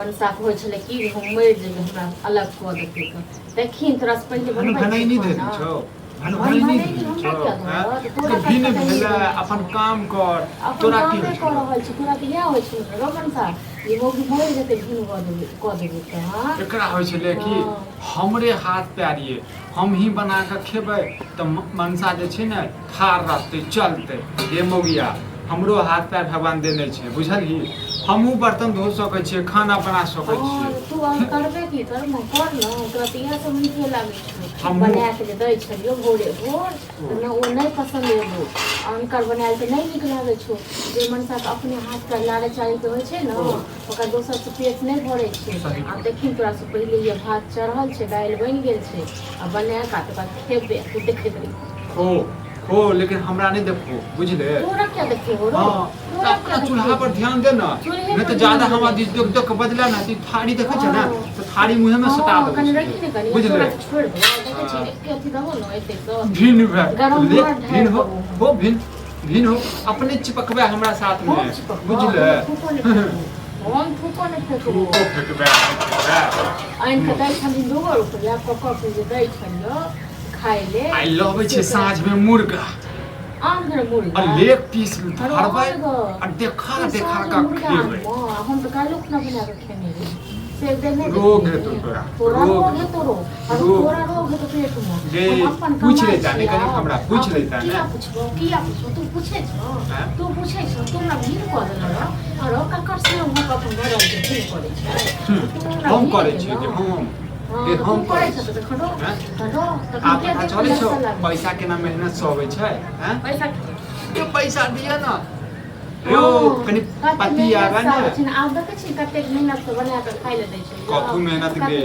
साफ हो छले कि हम मर जेबे हमरा अलग क देते त देखिन तोरा से पहिले भने नहीं दे छौ भने नहीं दे छौ तो बिन भेला अपन काम कर तोरा की कर रहल छी तोरा के या होय छै रोमन साहब ये मोगी मर जेते भिन क देबे त हां एकरा होय छले कि हमरे हाथ प्यारिए हम ही बना के खेबै त मनसा जे छै ने ठार रहते चलते ये मोगिया हमरो हाथ पैर भगवान देने छै बुझलही हमहू बर्तन धो सकै छियै खाना बना सकै छियै तू हम करबे की कर म कर न तोरा त इहा सब नीक लागे छै बना के दै छलियो भोरे भोर न ओ नहीं पसंद एगो अनकर बनायल त नहीं नीक लागे छो जे मनसा के अपने हाथ का लारे चारी के होय छै न ओकर दोसर से पेट नहीं भरे छै आ देखिन तोरा से पहिले ये भात चढ़ल छै दाल बन गेल छै आ बना का त खेबे तू देखेबे हो लेकिन हमरा नहीं देखो बुझले तोरा क्या देखे हो रो अपना चूल्हा पर ध्यान दे ना नहीं तो ज्यादा हमारा देख देख बदला ना ती थारी देखे छ ना तो थारी मुंह में सटा दे कने रखी ने कने बुझले छोड़ दे देखे छी के अथी दहो न एते तो भिन भिन हो भिन हो अपने चिपकबे हमरा साथ में बुझले हम फुको ने फेकबे आइन के दै छली लोगर ऊपर या पकड़ के जे दै छलियो खाइ ले आई लव छै साँझ में मुर्गा आंधर मुर्गा आ लेग पीस धरबै आ देखा का खेबै हम तो कालो खाना बना के खेने रे से देने रोग है तोरा रोग है तोरो तोरा रोग है तो पेट में गे पूछ ले जाने कनी हमरा पूछ ले जाने किया पूछो तू पूछे छ तू ना भीड़ क देला और ककर से हम अपन घर के भीड़ करे छै हम करे छी जे हम करे छ त खडो त आप चले छो पैसा के ना मेहनत से होवे छै हैं पैसा दिया ना यो कनी पति आगा ना आप देखे छी कते मेहनत से बना के खाइ ले दै छै कथु मेहनत गे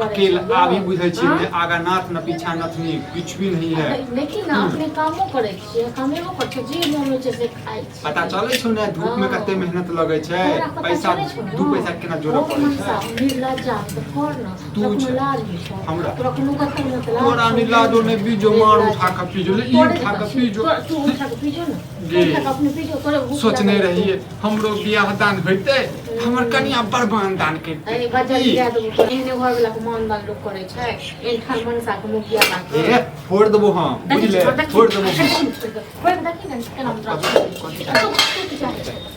अकेला अभी बुझै छी ने आगा नाथ न पीछा नथनी कुछ भी नहीं है लेकिन अपने कामो करे छी कामेबो कर छी जे मन होय छै से खाइ छी पता चले छौ ने धूप में कते मेहनत लगे छै पैसा दू पैसा केना जोड़े पड़े छै निर्लज्जा त कर न तू लाज हमरा तोरा कोनो कते न तला तोरा निलादो ने बीजो मार उठा के पीजो ले ई उठा के पीजो तू उठा के पीजो न गे अपने पीजो तोरे सोचने रहिए हमरो बियाह दान होइते हमर कनिया बरबान दान के अरे बजल जा दो एहने घर वाला के मान दान लोग करे छै एठान मनसा के मुखिया बात ए फोड़ देबो हम बुझले फोड़ देबो कोई देखि न केना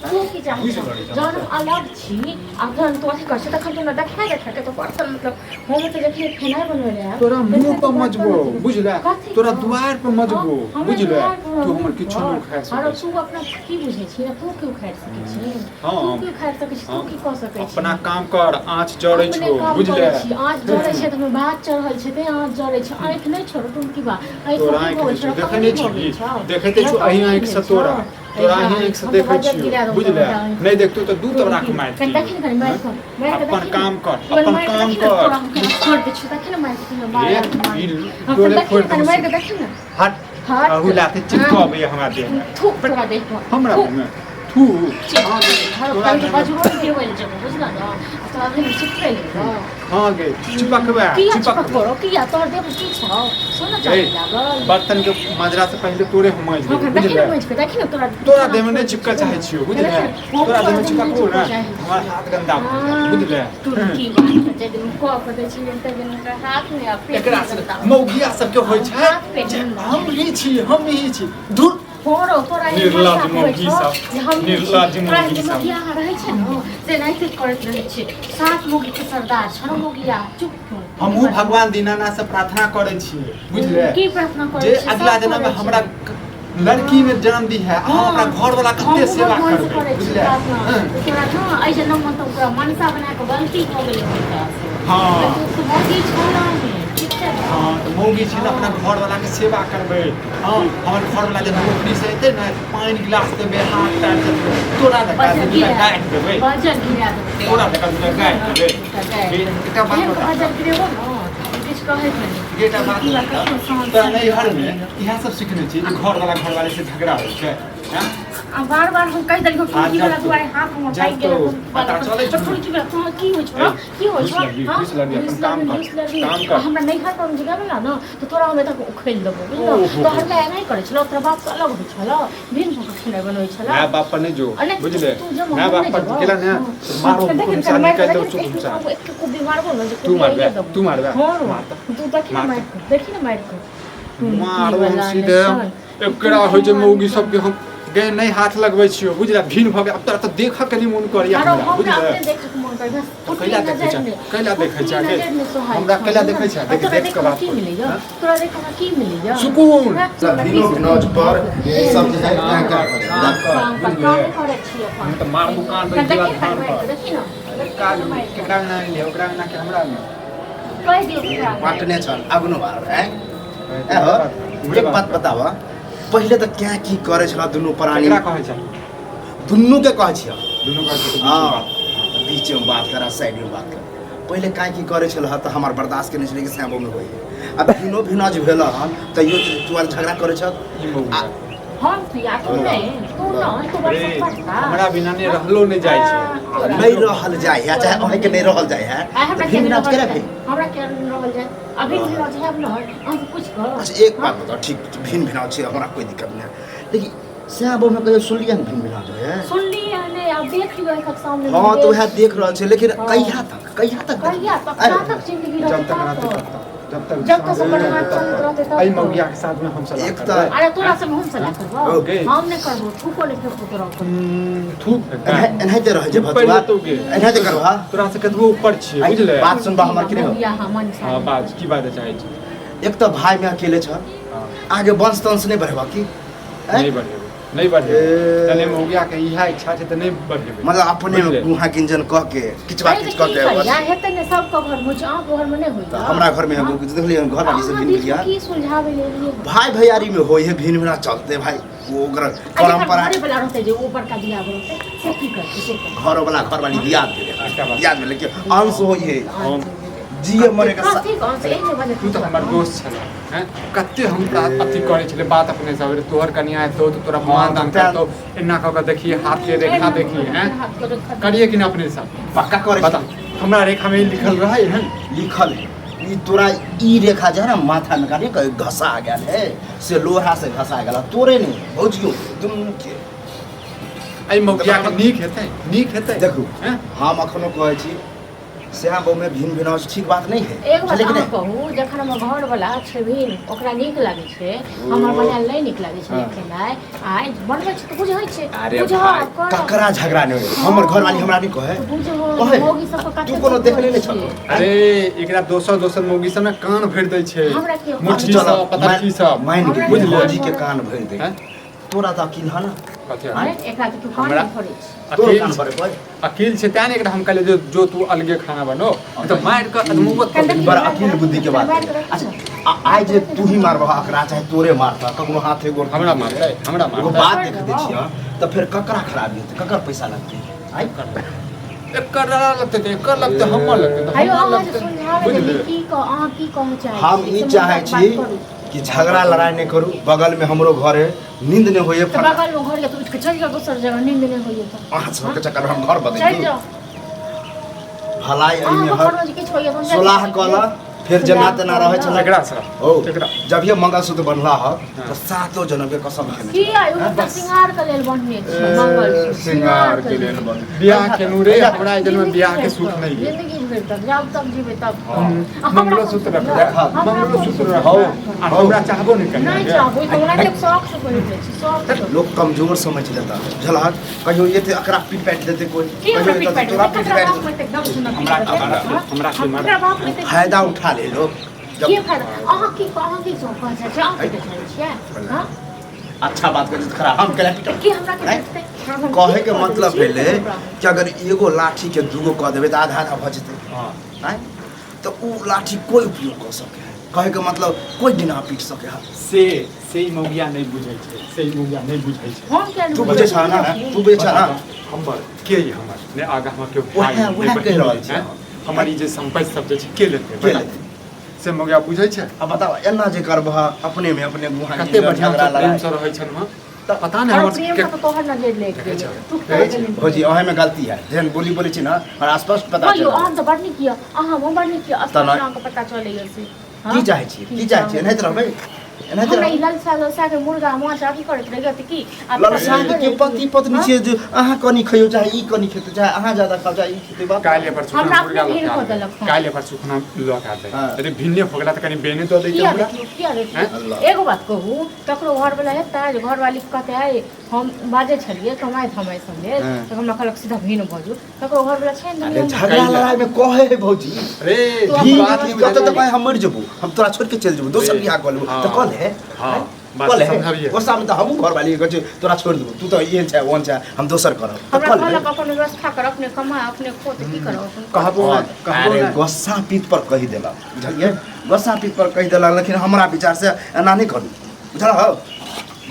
तू की चाहे जन अलग छी अगर तो अथी कर से त खतो न देखा दे तो पर्सन मतलब हम तो देखि खाना बनवे रे तोरा मुंह पर मजबो बुझले तोरा द्वार पर मजबो बुझले तू हमर किछु न खा सकै अरे तू अपना की बुझै छी तू क्यों खा सकै छी तू क्यों खा सकै छी तू की क सकै छी अपना काम कर आँच जड़ै छौ बुझले आँच जड़ै छै त भात चढ़ल छै ते आँच जड़ै छै आँख नै छोड़ तुम की बा तोरा आँख देखने छी देखते छु अही आँख से तोरा ही आँख से देखै छी बुझले नै देखतो त दू तबरा के मार दी अपन काम कर छोड़ दे छु देखि न मार के मार तोरे फोड़ दे हट हट हुलाते चिपकाबे हमरा देह थू तोरा देख हमरा में थू तोरा के बजबो के होइल जब बुझला न तोरा भी चिपकै ले हां गे चिपकबे चिपक करो किया तोर देह की छ सुन जा लागल बर्तन के माजरा से पहले तोरे हम माज दे बुझले देखि न तोरा देह में नहीं चिपका चाहे छियो बुझले तोरा देह में चिपको ना हमर हाथ गंदा बुझले तू की बात जे दिन को पते छी त दिन का हाथ में अपने एकरा से मौगिया सब के होय छै हम ही छी दूर फोरो तोरा निर्लज मौगी सब निर्लज मौगी सब मौगिया रहै छै न से नहीं ठीक करत रहै छै सात मौगी के सरदार छ मौगिया चुप हमहु भगवान दीनानाथ से प्रार्थना करै छी बुझले की प्रार्थना करै जे अगला जन्म में हमरा लड़की में जन्म दी है हमरा घर वाला कते सेवा करबै बुझले तोरा न ऐ जन्म में तो पूरा मनसा बना के गलती हो गेलै हां तो मौगी छोड़ा हां तो मौगी छी अपना घर वाला के सेवा करबै हां हमर घर वाला जे नौकरी से एते न पानी गिलास देबे हाथ पैर देबे तोरा लगा गाय देबे बाजर गिरा देबे तोरा लगा गाय देबे एकटा बात बता बाजर गिरेबो न किछ कहै छै बेटा बात तोरा नहीं घर में इहा सब सीखने छी घर वाला से झगड़ा होय छै बार हम कहि देलियो कि वाला दुआरे हाथ हम उठाइ गेल पता चलै छै थोड़ी की होइ छ की होइ छ काम कर हमरा नहीं घर पर जगह मिला न तो तोरा हम तक उखैल देबो बुझलो तो हर मैं नहीं करे छलो तोरा बाप से अलग होइ छलो भिन भक खेनाइ बनबै छलो मैं बाप पर नहीं जो बुझले मैं बाप पर गेला ने मारो इंसान निकाल दो चुप चाप को बीमार हो न तू मार तू देखी ना मार को मारो सीधे एकरा होइ जे मौगी सब के हम गे नहीं हाथ लगबै छियो बुझला भिन भगे अब त देख के नहीं मन करिया हमरा बुझले देख के मन कर बस कैला देखै छै गे हमरा कैला देखै छै देख के बात मिलैया तोरा देख के की मिलैया सुकून दिनो नोज पर सब जे है क्या करे छियै हम त मार दुकान पे दिया दुकान पर देखी ना काज केकरा ना ले ओकरा ना के हमरा में कह दियो बाटने छन आगुनो बार है ए हो एक बात बतावा पहिले त क्या की करे छला दुनु प्राणी केकरा कहै छै दुनु के कहै छिया दुनु का हां बीच में बात करा साइड में बात कर पहिले काय की करे छला त हमर बर्दाश्त के नहीं छले कि साबो में होई अब भिनो भिनाज भेला हन त यो तू झगड़ा करे छ ई मौगी हम पिया तू नहीं तू बस पड़ता हमरा बिना नहीं रहलो नहीं जाय छै नहीं रहल जाय है चाहे ओहे के नहीं रहल जाय है हमरा के भिनाज करे भी हमरा के रहल जाय अभी भिनाज है न हम कुछ कर अच्छा एक बात बताओ ठीक भिन भिनाज छै हमरा कोई दिक्कत नहीं लेकिन साबो में कहियो सुन लिया भिन भिनाज है सुन लिया ने अब देख लियो एक सामने हां तो वह देख रहल छै लेकिन कहिया तक कहिया तक जिंदगी जब तक रहते तब तक जब तक सब हाथ चल रहते तब आई मौगिया के साथ में हम सलाह एक करबै अरे तोरा से हम सलाह करबो ओके। हम नहीं करबो तू को लेके तोरा थूक एनाहिते रह जे भतुआ एनाहिते करबा तोरा से कतबो ऊपर छी बुझले बात सुनबा हमर कि नहीं या हमन हां बात की बात चाहै छी एक तो भाई में अकेले छ आगे वंश तंश नहीं बढ़ेबा की नहीं बढ़े तने मौगिया के इहा इच्छा छै त नहीं बढ़े मतलब अपने गुहा किंजन कह के किचवा किच कह के या हेतै ने सब के घर में आ घर में नहीं होई तो हमरा घर में हम देखलिए घर वाली से भिन लिया की सुलझावे ले लिए भाई भैयारी में होई है भिन भिना चलते भाई वो ओकर परंपरा घरे वाला रहते जे ऊपर का दिया रहते से की करते से घर वाली दियाद दे याद में लेकिन अंश होई है जिए मरे का ठीक है से नहीं बने तू तो हमर दोस्त छल हैं कत्ते हम अथी करे छले बात अपने सब तोहर कनिया है तो तोरा मान दान कर तो इन्ना का देखिए हाथ के रेखा देखिए हैं करिए कि ना अपने साथ पक्का करे बता हमरा रेखा में लिखल रहा है लिखल ई तोरा ई रेखा जो है ना माथा में काटे घसा आ गया है से लोहा से घसा गया तोरे नहीं भौजियो तुम के आई मौगिया के नीक हेतै देखू हम अखनो कहै छी श्याम बहु में भिन भिनाज ठीक बात नहीं है एक बात हम कहूं जखन हम घर वाला छै भिन ओकरा नीक लागे छै हमर बनाल नहीं नीक लागे छै खेनाइ आइ बनबै छै त बुझै छै अरे ककरा झगड़ा नहीं हमर घर वाली हमरा नहीं कहे बुझो मौगी सब का तू कोनो देख ले छ अरे एकरा दोसर मौगी सब में कान भर दै छै हमरा के मुट्ठी सब पता की सब मान के बुझलो जी के कान भर दे तोरा त अकील है ना कथि अरे एकरा के तू कान भरै छै तोरा कान भरे कोई अकील से त्याने एकरा हम कहले जो तू अलगे खाना बनो तो मार के अदमुगत बड़ा अकील बुद्धि के बात अच्छा आइ जे तू ही मारबा अकरा चाहे तोरे मारता कखनो हाथे गोर हमरा मारतै वो बात देख दे छियै त फिर ककरा खराबी होतै ककर पैसा लगतै आई एकर लगतै एकर लगतै हमर लगतै आयो अहाँ सुझावे दे की कहू चाहे हम ई चाहे छी कि झगड़ा लड़ाई नहीं करू बगल में हमरो घर है नींद नहीं होइए तो बगल में घर ले तो उठ के चल जा दोसर जगह नींद नहीं होइए तो अहाँ सब के चक्कर हम घर बदल चल जा भलाई एमे अहाँ हर घर के छोइए हम सोलाह कला फिर जना तना रहे छला एकरा से ओ जब ये मंगलसूत्र बनला ह तो सातों जन्म के कसम खेने की आयु त सिंगार के लेल बनने छै मंगल सिंगार के लेल बन बियाह के नूरे हमरा जन्म में बियाह के सुख नहीं है जिंदगी भर तक जब तक जीवे तब मंगलसूत्र रख मंगलसूत्र हो हमरा चाहबो नहीं करना नहीं चाहबो तो हमरा के शौक से पहिर ले छी शौक लोग कमजोर समझ लेता झलक कहियो ये अकरा पीट पैट देते कोई कहियो तोरा पीट पैट हमरा फायदा उठा ले लोग के फायदा अहाँ की शौक छै अहाँ के देखै छियै हां अच्छा बात कर खराब हम केला की हमरा के देखतै कहे के मतलब भेले कि अगर एगो लाठी के दूगो कह देबे त आधा आधा भ जेतै हां तो उ लाठी कोई उपयोग कर सके कहे के मतलब कोई बिना पीट सके से मौगिया नहीं बुझै छै से मौगिया नहीं बुझै छै हम के तू बुझे छ ना तू बुझे छ ना हमर के हमर ने आगा हम के वह कह रहल छै हमारी जे संपत्ति सब जे छै के लेतै से मौगिया बुझै छै अब बताओ एना जे करबह अपने में अपने गुहा कते बढ़िया प्रेम से रहै छन हम पता नहीं और हमर प्रेम का तो तोहर नजर लेके देखै तू कहै छी भौजी अहे में गलती है जेहन बोली छी ना और स्पष्ट पता कहियो चल हम तो बड़ नहीं किया हम बड़ नहीं किया तना- अस्पताल का पता चले से की चाहे छी की चाहे छी नहीं रहबै नहीं हमरा रहबै ई ललसा के मुर्गा माछ आदि करत रह गत की ललसा के पति पत्नी छै जो अहाँ कनी खइयो चाहे ई कनी खेते चाहे अहाँ ज्यादा खाओ चाहे ई खेते बात काल्हि पर सुखना हमरा मुर्गा अपने भिन्न लगा कऽ देलक हँ। काल्हि पर सुखना लगा दे हाँ। यदि भिन्ने हो गेला त कनी बेने दऽ दै किया हमरा देखियो किया अल्लाह। देखियो एगो बात कहू ककरो घर वाला हेता जे घर वाली कहते है हम बाजे छलिए कमाई धमाई संगे हाँ। तो हमरा कहलक सीधा भिन्न बाजू ककरो घर वाला छै अरे न झगड़ा लड़ाई में कहे है भौजी रे तो ई अपन बात बात कत त कहे हम मर जबो हम तोरा छोड़ के चल जबो दोसर बियाह कर लेबो त कल है हां बात कल है समझाबिए ओ सामने त हम घर वाली के तोरा छोड़ देबो तू तो ये छै वन छै हम दोसर करब त हमरा कल कहलक अपन व्यवस्था कर अपने कमा अपने खो त की करब अपन कहबो अरे गोस्सा पीत पर कहि देला बुझलिए गोस्सा पीत पर कहि देला लेकिन हमरा विचार से एना नहीं करू बुझल हो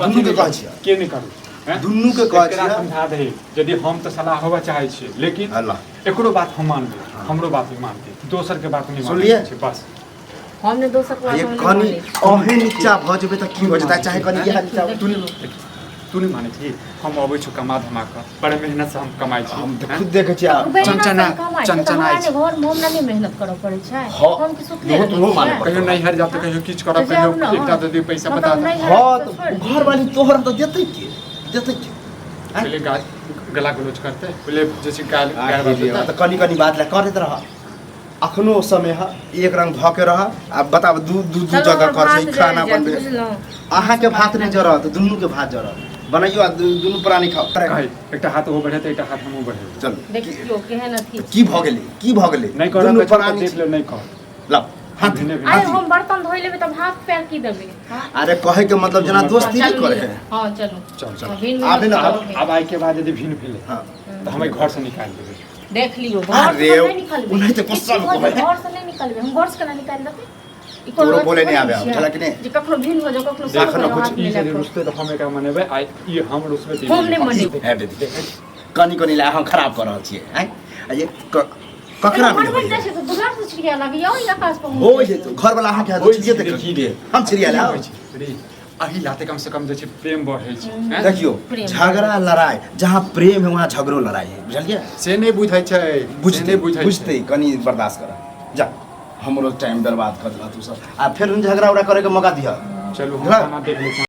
दुनू के कहै छियै के नहीं करू हैं? दुनू के कहै एकरा छियै समझा दे यदि हम तो सलाह होबा चाहे छी लेकिन अल्लाह एकरो बात हम मानबे हमरो बात भी मानबे दोसर के बात नहीं सुनलिए? मानबे बस हमने दोसर को ये कनी अहे नीचा भ जेबै त की हो जेतै चाहे कनी इहा नीचा तू नहीं तू नहीं माने छी हम अबै छु कमा धमा कर बड़े मेहनत से हम कमाई छी हम त हैं? खुद देखे छियै चंचना चंचना घर में हम नहीं मेहनत करऽ पड़े छै हाँ। हम की सुतले इहो तो माने कहियो नहीं हर जाते कहियो किछ करब तो जाउ कहियो न, एकटा दे पैसा बता दे हां त घर वाली तोहर त देतै के देतै के पहले गला गलोच करते पहले जैसे गाल गाल बजता त कनी कनी बात ला करैत रह अखनो समय है एक रंग भ के रह अब बताब दू दू दू जगह कर छै खाना बनबे अहाँ के भात नहीं जरत दुनू के भात जरत बनाइयो आ दुनू प्राणी खाओ कहे एकटा हाथ वो बढ़े एकटा हाथ हमहु बढ़े चल देखियो केहन अथी की भ गेलै की भ गेलै नहीं कर दुनू देख प्राणी ले नहीं कर ला हाथ भिन्ने आइ भिन्ने हम बर्तन धोइ लेबै तब हाथ पैर की देबै हाँ? अरे कहे के मतलब जना दोस्ती नहीं चलू करे ये। है हाँ चलू चल चल भिन्न आबे न भिन्न अब आई के बाद यदि भिन्न फिले हां तो हमें घर से निकाल देबे देख लियो अरे, घर से नहीं निकलबै उन्हें तो गुस्सा में कहै। घर से नहीं निकलबै हम घर से केना निकाल देबै ई तोरो बात बोले नहीं थोड़ी आबे आब, छियै। चला कि नहीं? जे कखनो भिन्न हो जाओ कखनो सब देखो हो ना जाओ, कुछ हाथ ई मिला यदि कऽ। रुसते तो हम एकरा मनेबे आई ई हम रुसबे ती हम नहीं मनेबै है दीदी कनी कनी ला हम खराब कर रहल छियै हैं आ ये ककरा मन भी बन जाइ छै तऽ दुलार से छिड़िया लगियौ ई आकाश पर हो जे तो घर वाला अहाँ के हाथ छियै त की दे हम छिड़िया ला रे अही लाते कम से कम जे छै प्रेम बढ़ै छै हैं? देखियो प्रेम। झगड़ा लड़ाई जहाँ प्रेम है वहाँ झगड़ो लड़ाई है बुझलिए से नहीं बुझै छै से नहीं बुझै छै बुझते कनी बर्दाश्त कर जा हमरो टाइम बर्बाद कर दिला तू सब आ फिर झगड़ा उड़ा करे के मौका दिया चलू हम हाँ। खाना देख लेते हैं